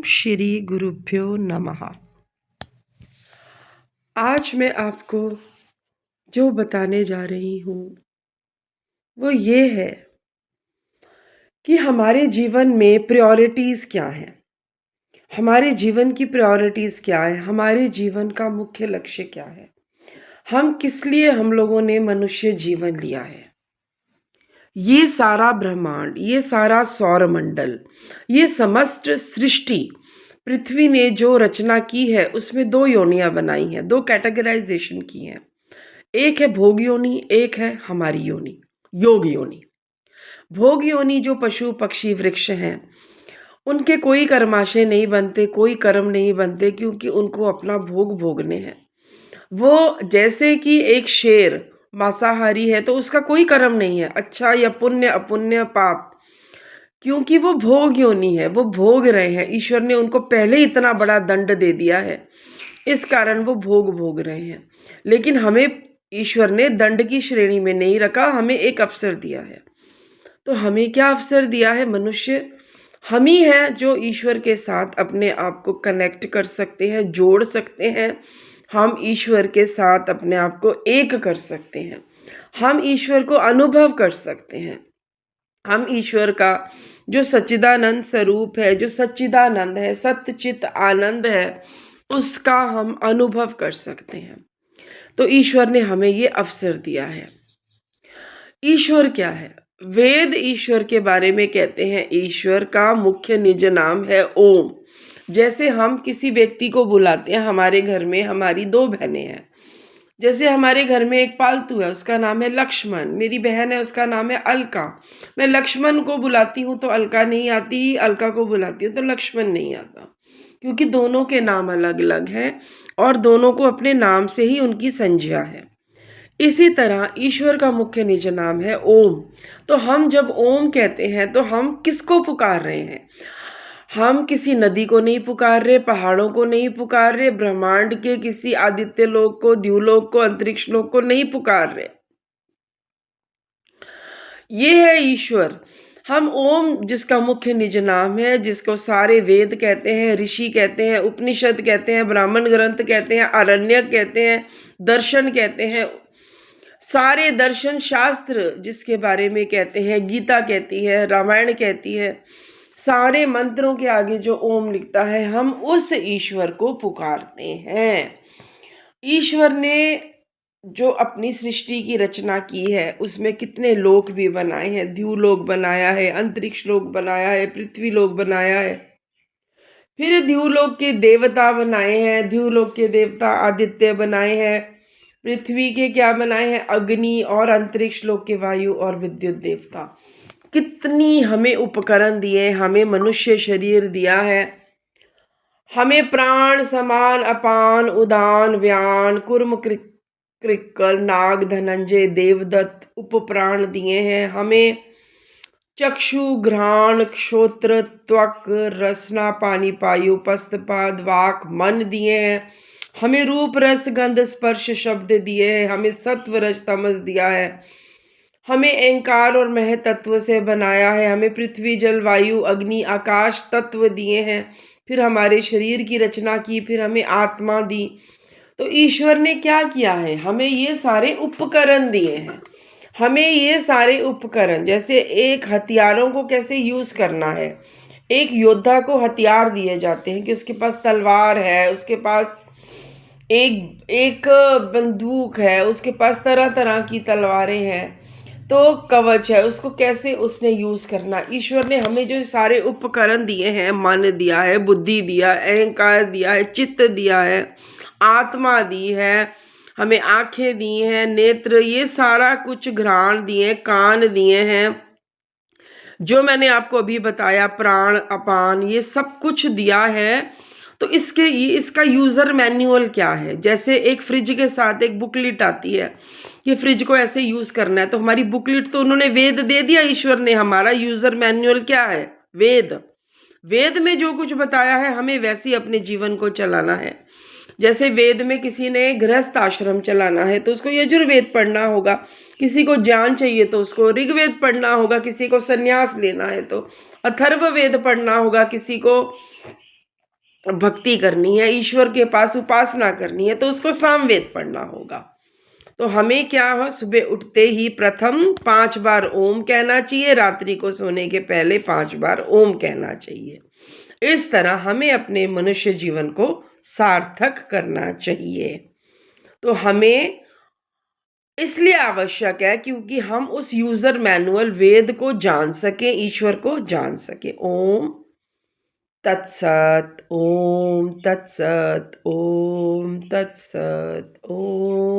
श्री गुरुभ्यो नमः। आज मैं आपको जो बताने जा रही हूँ वो ये है कि हमारे जीवन में प्रायोरिटीज़ क्या हैं। हमारे जीवन की प्रायोरिटीज़ क्या है, हमारे जीवन का मुख्य लक्ष्य क्या है, हम किस लिए हम लोगों ने मनुष्य जीवन लिया है। ये सारा ब्रह्मांड, ये सारा सौरमंडल, ये समस्त सृष्टि पृथ्वी ने जो रचना की है उसमें दो योनियां बनाई हैं, दो कैटेगराइजेशन की हैं। एक है भोग योनि, एक है हमारी योनि, योग योनि। भोग योनि जो पशु पक्षी वृक्ष हैं उनके कोई कर्माशय नहीं बनते, कोई कर्म नहीं बनते, क्योंकि उनको अपना भोग भोगने हैं। वो जैसे कि एक शेर मांसाहारी है तो उसका कोई कर्म नहीं है, अच्छा या पुण्य अपुण्य पाप, क्योंकि वो भोग योनि है, वो भोग रहे हैं। ईश्वर ने उनको पहले इतना बड़ा दंड दे दिया है, इस कारण वो भोग भोग रहे हैं। लेकिन हमें ईश्वर ने दंड की श्रेणी में नहीं रखा, हमें एक अवसर दिया है। तो हमें क्या अवसर दिया है? मनुष्य हम ही हैं जो ईश्वर के साथ अपने आप को कनेक्ट कर सकते हैं, जोड़ सकते हैं। हम ईश्वर के साथ अपने आप को एक कर सकते हैं, हम ईश्वर को अनुभव कर सकते हैं। हम ईश्वर का जो सच्चिदानंद स्वरूप है, जो सच्चिदानंद है, सत्यचित आनंद है, उसका हम अनुभव कर सकते हैं। तो ईश्वर ने हमें ये अवसर दिया है। ईश्वर क्या है? वेद ईश्वर के बारे में कहते हैं, ईश्वर का मुख्य निज नाम है ओम। जैसे हम किसी व्यक्ति को बुलाते हैं, हमारे घर में हमारी दो बहनें हैं, जैसे हमारे घर में एक पालतू है, उसका नाम है लक्ष्मण, मेरी बहन है उसका नाम है अलका। मैं लक्ष्मण को बुलाती हूँ तो अलका नहीं आती, अलका को बुलाती हूँ तो लक्ष्मण नहीं आता, क्योंकि दोनों के नाम अलग अलग हैं और दोनों को अपने नाम से ही उनकी संज्ञा है। इसी तरह ईश्वर का मुख्य निज नाम है ओम। तो हम जब ओम कहते हैं तो हम किसको पुकार रहे हैं? हम किसी नदी को नहीं पुकार रहे, पहाड़ों को नहीं पुकार रहे, ब्रह्मांड के किसी आदित्य लोक को, द्युलोक को, अंतरिक्ष लोक को नहीं पुकार रहे। ये है ईश्वर। हम ओम जिसका मुख्य निज नाम है, जिसको सारे वेद कहते हैं, ऋषि कहते हैं, उपनिषद कहते हैं, ब्राह्मण ग्रंथ कहते हैं, आरण्यक कहते हैं, दर्शन कहते हैं, सारे दर्शन शास्त्र जिसके बारे में कहते हैं, गीता कहती है, रामायण कहती है, सारे मंत्रों के आगे जो ओम लिखता है, हम उस ईश्वर को पुकारते हैं। ईश्वर ने जो अपनी सृष्टि की रचना की है उसमें कितने लोक भी बनाए हैं, द्युलोक बनाया है, अंतरिक्ष लोक बनाया है, पृथ्वी लोक बनाया है, फिर द्युलोक के देवता बनाए हैं, द्युलोक के देवता आदित्य बनाए हैं, पृथ्वी के क्या बनाए हैं? अग्नि, और अंतरिक्ष लोक के वायु और विद्युत देवता। कितनी हमें उपकरण दिए, हमें मनुष्य शरीर दिया है, हमें प्राण समान अपान उदान व्यान कुर्म कृक्कल नाग धनंजय देवदत्त उपप्राण दिए हैं। हमें चक्षु घ्राण श्रोत्र त्वक रसना पानी पायु पस्तपाद वाक मन दिए हैं। हमें रूप रस गंध स्पर्श शब्द दिए हैं। हमें सत्व रज तमस दिया है। हमें अहंकार और मह तत्व से बनाया है। हमें पृथ्वी जल वायु अग्नि आकाश तत्व दिए हैं। फिर हमारे शरीर की रचना की, फिर हमें आत्मा दी। तो ईश्वर ने क्या किया है? हमें ये सारे उपकरण दिए हैं। हमें ये सारे उपकरण, जैसे एक हथियारों को कैसे यूज करना है, एक योद्धा को हथियार दिए जाते हैं कि उसके पास तलवार है, उसके पास एक बंदूक है, उसके पास तरह तरह की तलवारें हैं, तो कवच है, उसको कैसे उसने यूज करना। ईश्वर ने हमें जो सारे उपकरण दिए हैं, मन दिया है, बुद्धि दिया, अहंकार दिया है, चित्त दिया है, आत्मा दी है, हमें आंखें दी हैं, नेत्र, ये सारा कुछ, घ्राण दिए, कान दिए हैं, जो मैंने आपको अभी बताया, प्राण अपान, ये सब कुछ दिया है। तो इसका यूज़र मैन्युअल क्या है? जैसे एक फ्रिज के साथ एक बुकलेट आती है कि फ्रिज को ऐसे यूज़ करना है, तो हमारी बुकलेट तो उन्होंने वेद दे दिया ईश्वर ने। हमारा यूज़र मैन्युअल क्या है? वेद। वेद में जो कुछ बताया है हमें वैसे ही अपने जीवन को चलाना है। जैसे वेद में किसी ने गृहस्थ आश्रम चलाना है तो उसको यजुर्वेद पढ़ना होगा, किसी को ज्ञान चाहिए तो उसको ऋग्वेद पढ़ना होगा, किसी को संन्यास लेना है तो अथर्ववेद पढ़ना होगा, किसी को भक्ति करनी है, ईश्वर के पास उपासना करनी है, तो उसको सामवेद पढ़ना होगा। तो हमें क्या हो, सुबह उठते ही प्रथम 5 बार ओम कहना चाहिए, रात्रि को सोने के पहले 5 बार ओम कहना चाहिए। इस तरह हमें अपने मनुष्य जीवन को सार्थक करना चाहिए। तो हमें इसलिए आवश्यक है क्योंकि हम उस यूजर मैनुअल वेद को जान सकें, ईश्वर को जान सकें। ओम तत्सत, ओम तत्सत, ओम तत्सत, ओम।